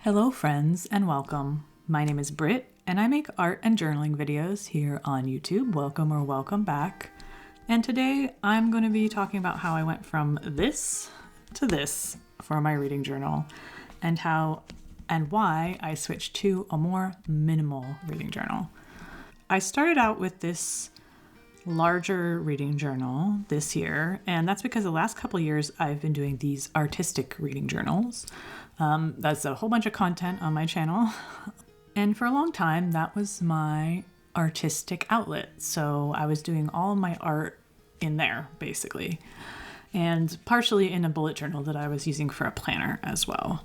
Hello friends and welcome. My name is Britt and I make art and journaling videos here on YouTube. Welcome or welcome back. And today I'm going to be talking about how I went from this to this for my reading journal and how and why I switched to a more minimal reading journal. I started out with this larger reading journal this year, and that's because the last couple of years I've been doing these artistic reading journals. That's a whole bunch of content on my channel, and for a long time that was my artistic outlet. So I was doing all my art in there basically, and partially in a bullet journal that I was using for a planner as well.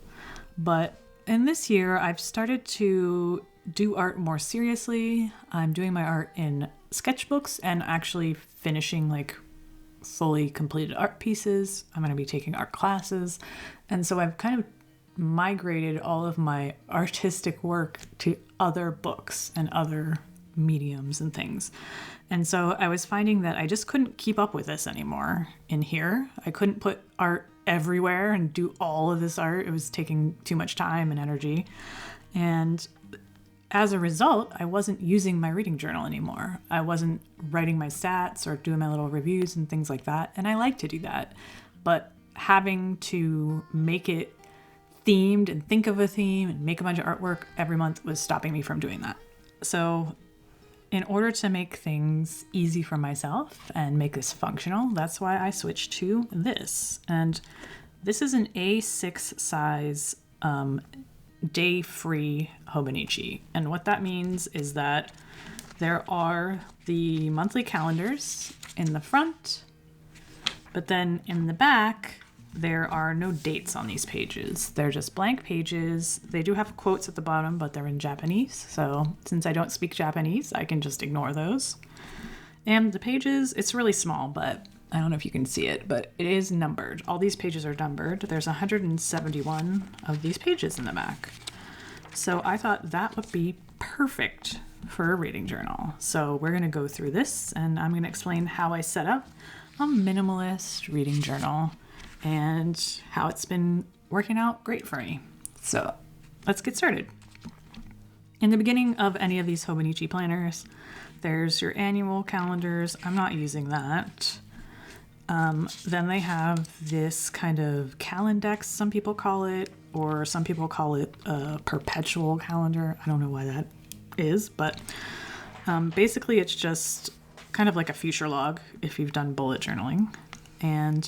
But in this year I've started to do art more seriously. I'm doing my art in sketchbooks and actually finishing like fully completed art pieces. I'm going to be taking art classes. And so I've kind of migrated all of my artistic work to other books and other mediums and things. And so I was finding that I just couldn't keep up with this anymore in here. I couldn't put art everywhere and do all of this art. It was taking too much time and energy. And as a result, I wasn't using my reading journal anymore. I wasn't writing my stats or doing my little reviews and things like that. And I like to do that. But having to make it themed and think of a theme and make a bunch of artwork every month was stopping me from doing that. So in order to make things easy for myself and make this functional, that's why I switched to this. And this is an A6 size day-free Hobonichi. And what that means is that there are the monthly calendars in the front, but then in the back, there are no dates on these pages. They're just blank pages. They do have quotes at the bottom, but they're in Japanese. So since I don't speak Japanese, I can just ignore those. And the pages, it's really small, but I don't know if you can see it, but it is numbered. All these pages are numbered. There's 171 of these pages in the back. So I thought that would be perfect for a reading journal. So we're going to go through this and I'm going to explain how I set up a minimalist reading journal and how it's been working out great for me. So let's get started. In the beginning of any of these Hobonichi planners, there's your annual calendars. I'm not using that. Then they have this kind of calendex, some people call it, or some people call it a perpetual calendar. I don't know why that is, but basically it's just kind of like a future log if you've done bullet journaling. And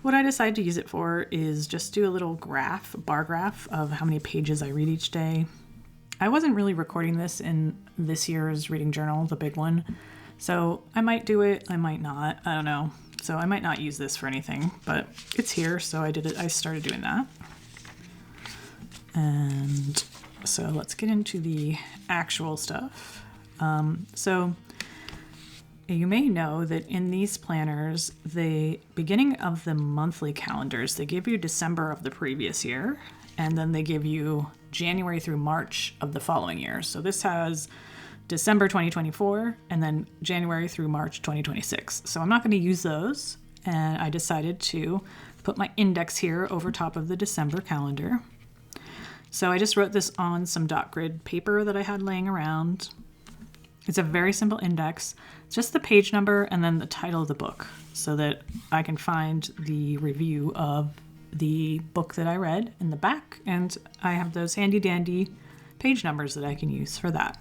what I decided to use it for is just do a little bar graph of how many pages I read each day. I wasn't really recording this in this year's reading journal, the big one. So I might do it, I might not, I don't know. So I might not use this for anything, but it's here, so I started doing that. And so let's get into the actual stuff. So you may know that in these planners, the beginning of the monthly calendars, they give you December of the previous year, and then they give you January through March of the following year. So this has December 2024 and then January through March 2026. So I'm not going to use those, and I decided to put my index here over top of the December calendar. So I just wrote this on some dot grid paper that I had laying around. It's a very simple index. It's just the page number and then the title of the book so that I can find the review of the book that I read in the back, and I have those handy dandy page numbers that I can use for that.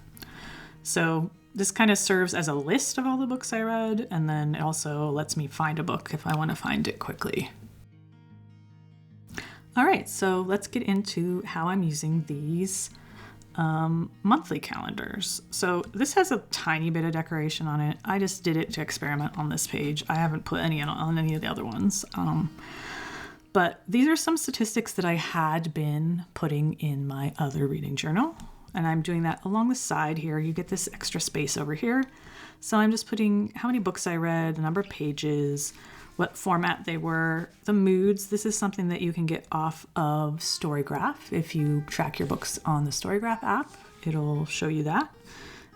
So this kind of serves as a list of all the books I read, and then it also lets me find a book if I want to find it quickly. All right, so let's get into how I'm using these monthly calendars. So this has a tiny bit of decoration on it. I just did it to experiment on this page. I haven't put any on any of the other ones. But these are some statistics that I had been putting in my other reading journal. And I'm doing that along the side here. You get this extra space over here. So I'm just putting how many books I read, the number of pages, what format they were, the moods. This is something that you can get off of Storygraph. If you track your books on the Storygraph app, it'll show you that.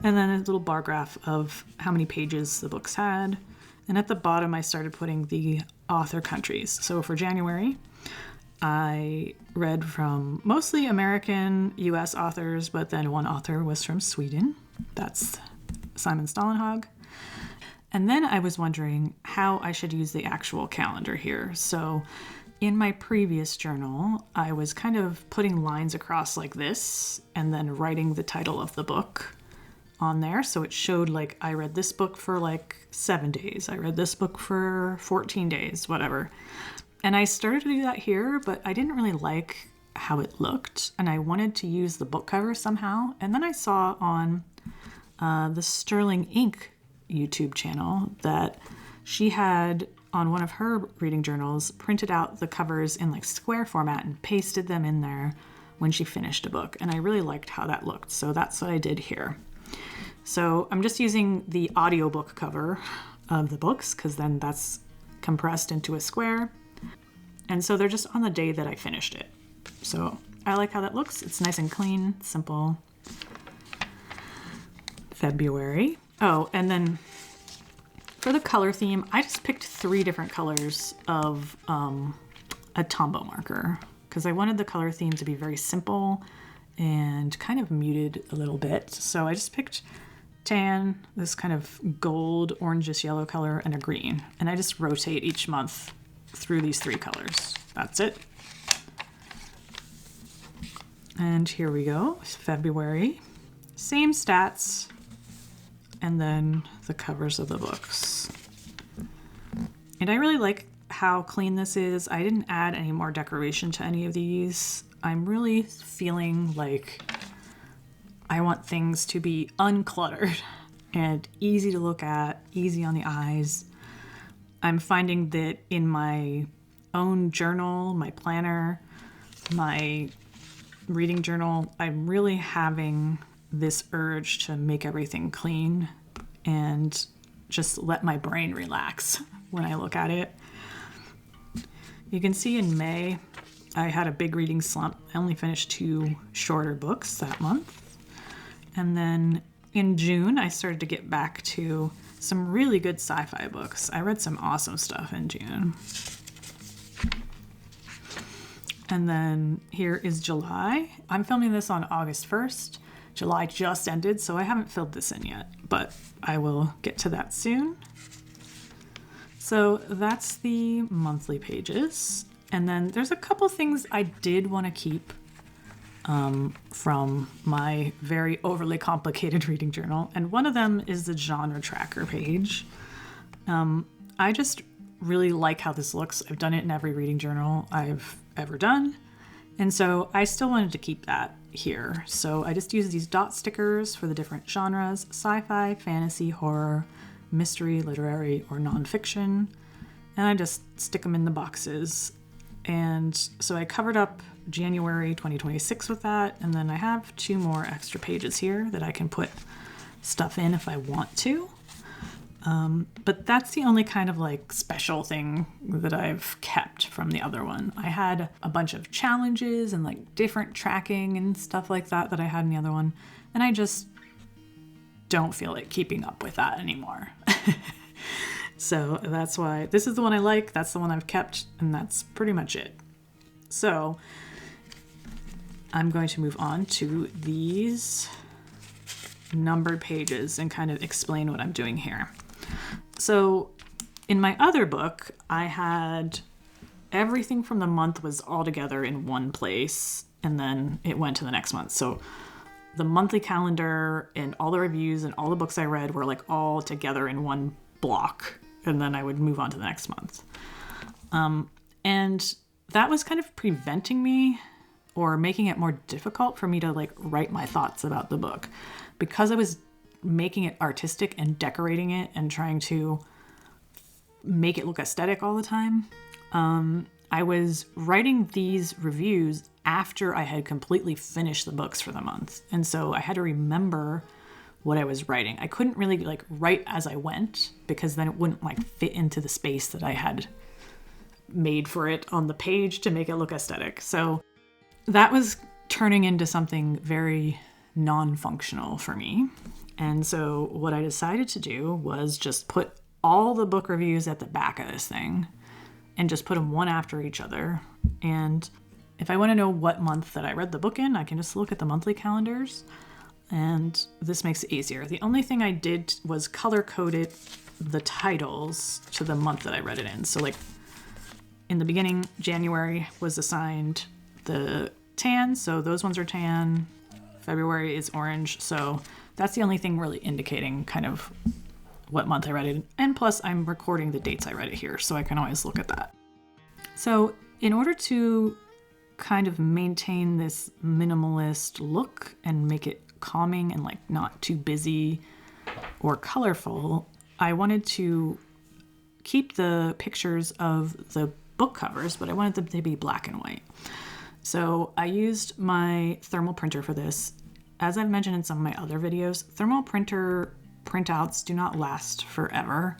And then a little bar graph of how many pages the books had. And at the bottom, I started putting the author countries. So for January, I read from mostly American, US authors, but then one author was from Sweden. That's Simon Stålenhag. And then I was wondering how I should use the actual calendar here. So in my previous journal, I was kind of putting lines across like this and then writing the title of the book on there. So it showed like I read this book for like 7 days. I read this book for 14 days, whatever. And I started to do that here, but I didn't really like how it looked. And I wanted to use the book cover somehow. And then I saw on the Sterling Ink YouTube channel that she had on one of her reading journals printed out the covers in like square format and pasted them in there when she finished a book. And I really liked how that looked. So that's what I did here. So I'm just using the audiobook cover of the books because then that's compressed into a square. And so they're just on the day that I finished it. So I like how that looks. It's nice and clean, simple. February. Oh, and then for the color theme, I just picked 3 different colors of a Tombow marker because I wanted the color theme to be very simple and kind of muted a little bit. So I just picked tan, this kind of gold, orangish yellow color, and a green. And I just rotate each month through these 3 colors. That's it. And here we go, February. Same stats, and then the covers of the books. And I really like how clean this is. I didn't add any more decoration to any of these. I'm really feeling like I want things to be uncluttered and easy to look at, easy on the eyes. I'm finding that in my own journal, my planner, my reading journal, I'm really having this urge to make everything clean and just let my brain relax when I look at it. You can see in May, I had a big reading slump. I only finished 2 shorter books that month. And then in June, I started to get back to some really good sci-fi books. I read some awesome stuff in June. And then here is July. I'm filming this on August 1st. July just ended, so I haven't filled this in yet, but I will get to that soon. So that's the monthly pages. And then there's a couple things I did want to keep from my very overly complicated reading journal. And one of them is the genre tracker page. I just really like how this looks. I've done it in every reading journal I've ever done. And so I still wanted to keep that here. So I just use these dot stickers for the different genres: sci-fi, fantasy, horror, mystery, literary, or nonfiction. And I just stick them in the boxes. And so I covered up January 2026 with that. And then I have 2 more extra pages here that I can put stuff in if I want to. But that's the only kind of like special thing that I've kept from the other one. I had a bunch of challenges and like different tracking and stuff like that I had in the other one. And I just don't feel like keeping up with that anymore. So that's why this is the one I like. That's the one I've kept, and that's pretty much it. So I'm going to move on to these numbered pages and kind of explain what I'm doing here. So in my other book, I had everything from the month was all together in one place, and then it went to the next month. So the monthly calendar and all the reviews and all the books I read were like all together in one block, and then I would move on to the next month. And that was kind of preventing me or making it more difficult for me to like write my thoughts about the book because I was making it artistic and decorating it and trying to make it look aesthetic all the time. I was writing these reviews after I had completely finished the books for the month. And so I had to remember what I was writing. I couldn't really like write as I went because then it wouldn't like fit into the space that I had made for it on the page to make it look aesthetic. So that was turning into something very non-functional for me. And so what I decided to do was just put all the book reviews at the back of this thing and just put them one after each other And if I want to know what month that I read the book in, I can just look at the monthly calendars, and this makes it easier. The only thing I did was color-coded the titles to the month that I read it in. So like in the beginning, January was assigned the tan, so those ones are tan. February is orange, so that's the only thing really indicating kind of what month I read it in. And plus I'm recording the dates I read it here, so I can always look at that. So in order to kind of maintain this minimalist look and make it calming and like not too busy or colorful, I wanted to keep the pictures of the book covers, but I wanted them to be black and white. So I used my thermal printer for this. As I've mentioned in some of my other videos, thermal printer printouts do not last forever.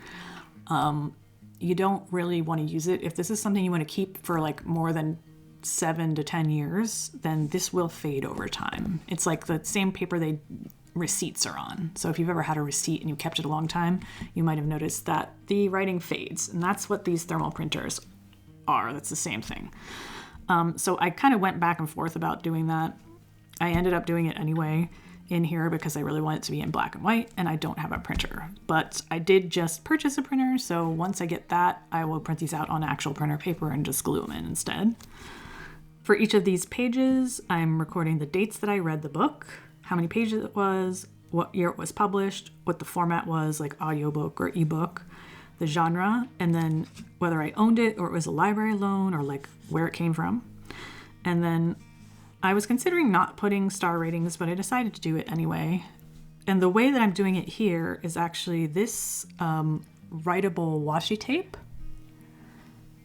You don't really want to use it. If this is something you want to keep for like more than 7 to 10 years, then this will fade over time. It's like the same paper receipts are on. So if you've ever had a receipt and you kept it a long time, you might have noticed that the writing fades, and that's what these thermal printers are. That's the same thing. So I kind of went back and forth about doing that. I ended up doing it anyway in here because I really want it to be in black and white, and I don't have a printer. But I did just purchase a printer, so once I get that, I will print these out on actual printer paper and just glue them in instead. For each of these pages, I'm recording the dates that I read the book, how many pages it was, what year it was published, what the format was, like audiobook or ebook, the genre, and then whether I owned it or it was a library loan or like where it came from. And then I was considering not putting star ratings, but I decided to do it anyway. And the way that I'm doing it here is actually this writable washi tape.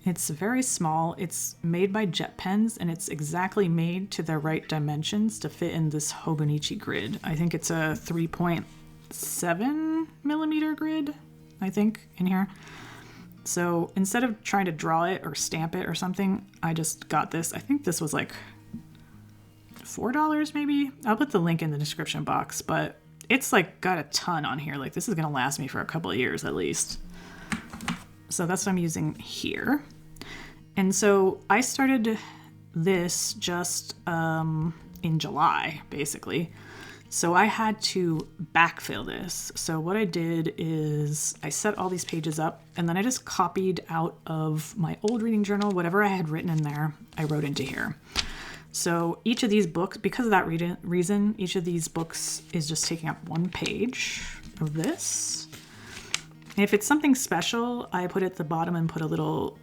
It's very small. It's made by Jet Pens, and it's exactly made to the right dimensions to fit in this Hobonichi grid. I think it's a 3.7 millimeter grid, I think, in here. So instead of trying to draw it or stamp it or something, I just got this. I think this was like $4 maybe. I'll put the link in the description box, but it's like got a ton on here. Like this is gonna last me for a couple of years at least. So that's what I'm using here. And so I started this just in July, basically. So I had to backfill this. So what I did is I set all these pages up, and then I just copied out of my old reading journal, whatever I had written in there, I wrote into here. So each of these books, because of that reason, each of these books is just taking up one page of this. If it's something special, I put it at the bottom and put a little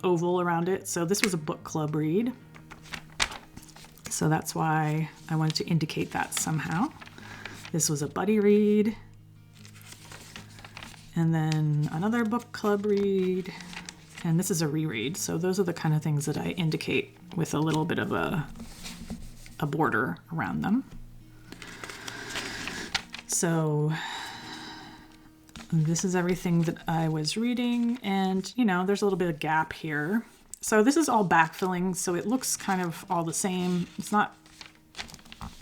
oval around it. So this was a book club read. So that's why I wanted to indicate that somehow. This was a buddy read. And then another book club read. And this is a reread. So those are the kind of things that I indicate with a little bit of a border around them. So this is everything that I was reading, and you know, there's a little bit of gap here. So this is all backfilling, so it looks kind of all the same. It's not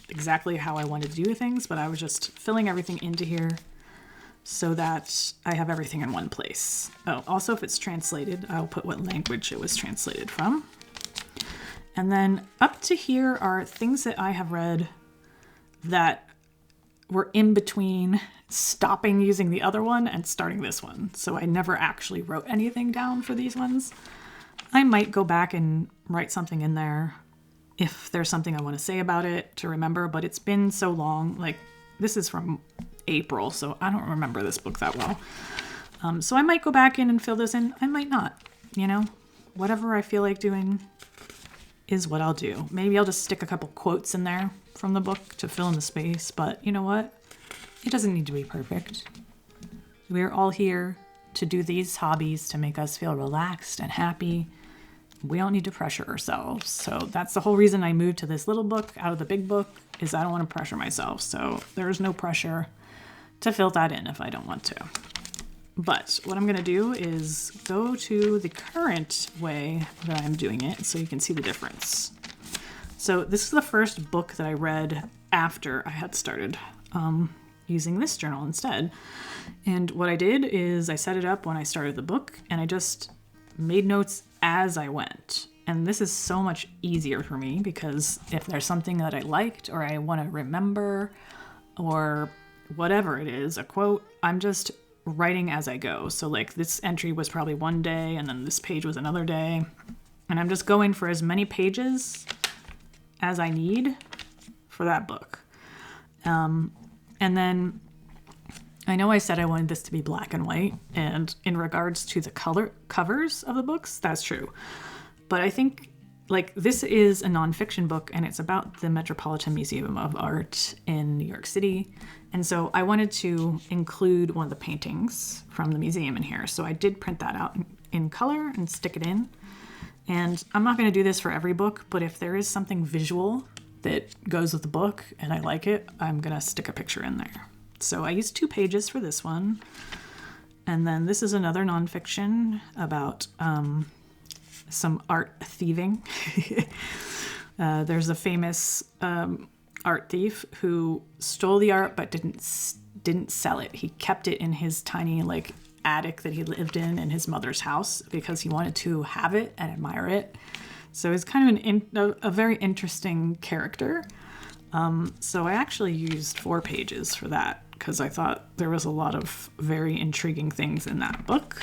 exactly how I wanted to do things, but I was just filling everything into here so that I have everything in one place. Oh, also if it's translated, I'll put what language it was translated from. And then up to here are things that I have read that were in between stopping using the other one and starting this one. So I never actually wrote anything down for these ones. I might go back and write something in there if there's something I want to say about it to remember, but it's been so long. Like this is from April, so I don't remember this book that well. So I might go back in and fill this in. I might not, you know, whatever I feel like doing is what I'll do. Maybe I'll just stick a couple quotes in there from the book to fill in the space, but you know what? It doesn't need to be perfect. We're all here to do these hobbies to make us feel relaxed and happy. We don't need to pressure ourselves. So that's the whole reason I moved to this little book out of the big book, is I don't want to pressure myself. So there's no pressure to fill that in if I don't want to. But what I'm going to do is go to the current way that I'm doing it so you can see the difference. So this is the first book that I read after I had started using this journal instead. And what I did is I set it up when I started the book, and I just made notes as I went. And this is so much easier for me because if there's something that I liked or I want to remember or whatever it is, a quote, I'm just writing as I go. So like this entry was probably one day and then this page was another day. And I'm just going for as many pages as I need for that book. And then I know I said I wanted this to be black and white, and in regards to the color covers of the books, that's true. But I think like this is a nonfiction book and it's about the Metropolitan Museum of Art in New York City. And so I wanted to include one of the paintings from the museum in here. So I did print that out in color and stick it in. And I'm not going to do this for every book, but if there is something visual that goes with the book and I like it, I'm going to stick a picture in there. So I used 2 pages for this one. And then this is another nonfiction about some art thieving. There's a famous art thief who stole the art but didn't sell it. He kept it in his tiny like attic that he lived in his mother's house because he wanted to have it and admire it. So it's kind of a very interesting character. So I actually used 4 pages for that because I thought there was a lot of very intriguing things in that book.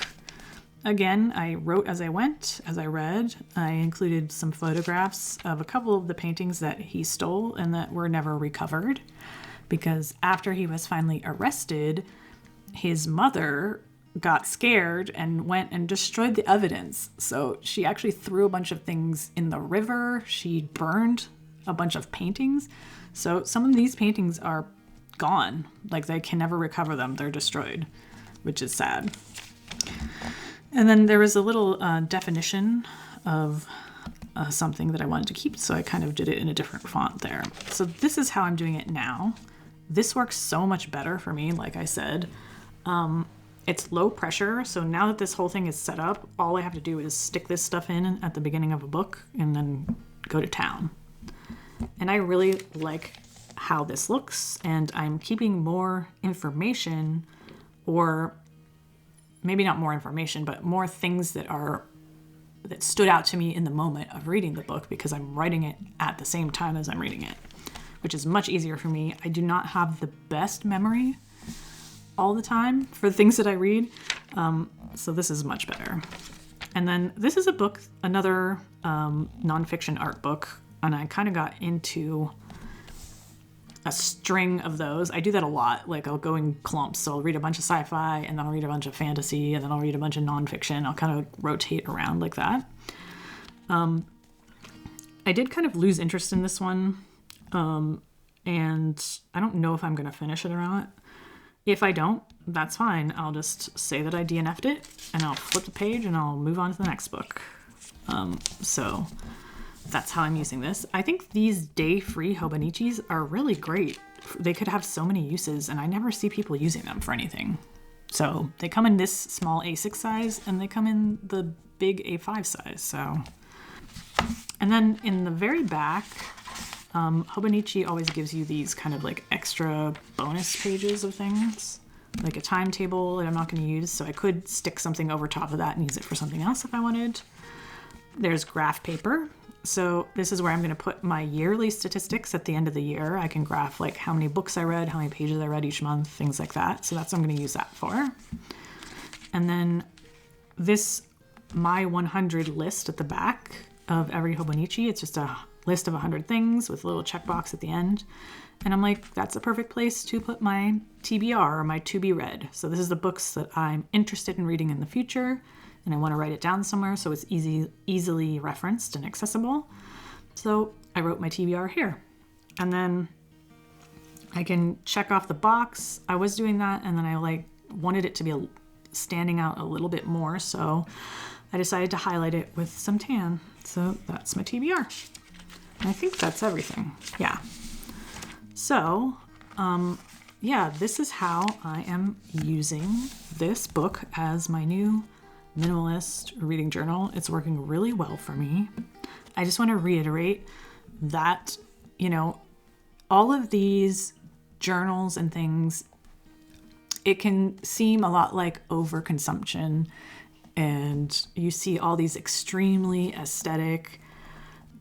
Again, I wrote as I went, as I read. I included some photographs of a couple of the paintings that he stole and that were never recovered because after he was finally arrested, his mother got scared and went and destroyed the evidence. So she actually threw a bunch of things in the river. She burned a bunch of paintings. So some of these paintings are gone. Like they can never recover them. They're destroyed, which is sad. And then there was a little definition of something that I wanted to keep. So I kind of did it in a different font there. So this is how I'm doing it now. This works so much better for me. Like I said, it's low pressure. So now that this whole thing is set up, all I have to do is stick this stuff in at the beginning of a book and then go to town. And I really like how this looks, and I'm keeping more information, or maybe not more information, but more things that stood out to me in the moment of reading the book because I'm writing it at the same time as I'm reading it, which is much easier for me. I do not have the best memory all the time for things that I read, so this is much better. And then this is a book, another nonfiction art book, and I kind of got into a string of those. I do that a lot. Like I'll go in clumps. So I'll read a bunch of sci-fi and then I'll read a bunch of fantasy and then I'll read a bunch of nonfiction. I'll kind of rotate around like that. I did kind of lose interest in this one. And I don't know if I'm going to finish it or not. If I don't, that's fine. I'll just say that I DNF'd it and I'll flip the page and I'll move on to the next book. So that's how I'm using this. I think these day-free Hobonichis are really great. They could have so many uses, and I never see people using them for anything. So they come in this small A6 size, and they come in the big A5 size. So, and then in the very back, Hobonichi always gives you these kind of like extra bonus pages of things, like a timetable that I'm not going to use. So I could stick something over top of that and use it for something else if I wanted. There's graph paper. So this is where I'm going to put my yearly statistics at the end of the year. I can graph like how many books I read, how many pages I read each month, things like that. So that's what I'm going to use that for. And then this My 100 list at the back of every Hobonichi. It's just a list of 100 things with a little checkbox at the end. And I'm like, that's a perfect place to put my TBR or my to be read. So this is the books that I'm interested in reading in the future. And I want to write it down somewhere so it's easily referenced and accessible. So I wrote my TBR here. And then I can check off the box. I was doing that, and then I wanted it to be standing out a little bit more, so I decided to highlight it with some tan. So that's my TBR. And I think that's everything. Yeah. So, yeah, this is how I am using this book as my new minimalist reading journal. It's working really well for me. I just want to reiterate that, all of these journals and things, it can seem a lot like overconsumption, and you see all these extremely aesthetic,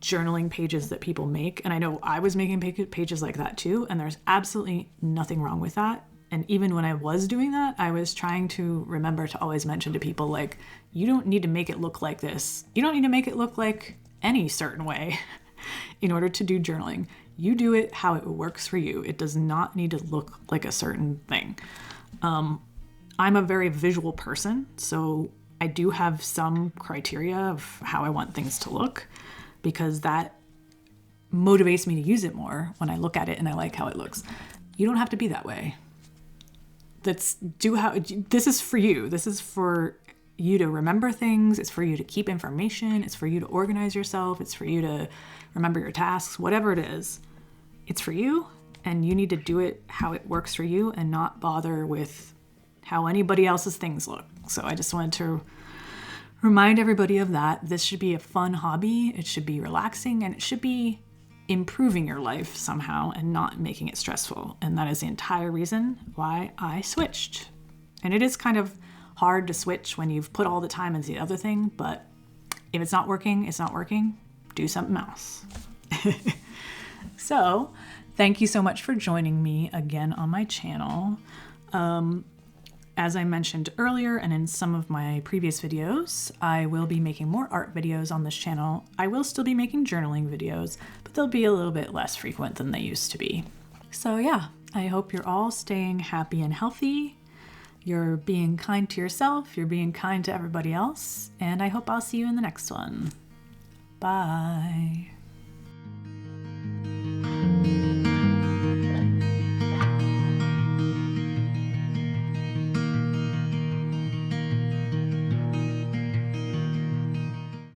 journaling pages that people make. And I know I was making pages like that too. And there's absolutely nothing wrong with that. And even when I was doing that, I was trying to remember to always mention to people, like, you don't need to make it look like this. You don't need to make it look like any certain way in order to do journaling. You do it how it works for you. It does not need to look like a certain thing. I'm a very visual person, so I do have some criteria of how I want things to look, because that motivates me to use it more when I look at it and I like how it looks. You don't have to be that way. This is for you. This is for you to remember things. It's for you to keep information. It's for you to organize yourself. It's for you to remember your tasks, whatever it is. It's for you, and you need to do it how it works for you and not bother with how anybody else's things look. So I just wanted to remind everybody of that. This should be a fun hobby. It should be relaxing, and it should be improving your life somehow and not making it stressful. And that is the entire reason why I switched. And it is kind of hard to switch when you've put all the time into the other thing, but if it's not working, it's not working. Do something else. So, thank you so much for joining me again on my channel. As I mentioned earlier and in some of my previous videos, I will be making more art videos on this channel. I will still be making journaling videos, but they'll be a little bit less frequent than they used to be. So yeah, I hope you're all staying happy and healthy. You're being kind to yourself, you're being kind to everybody else, and I hope I'll see you in the next one. Bye.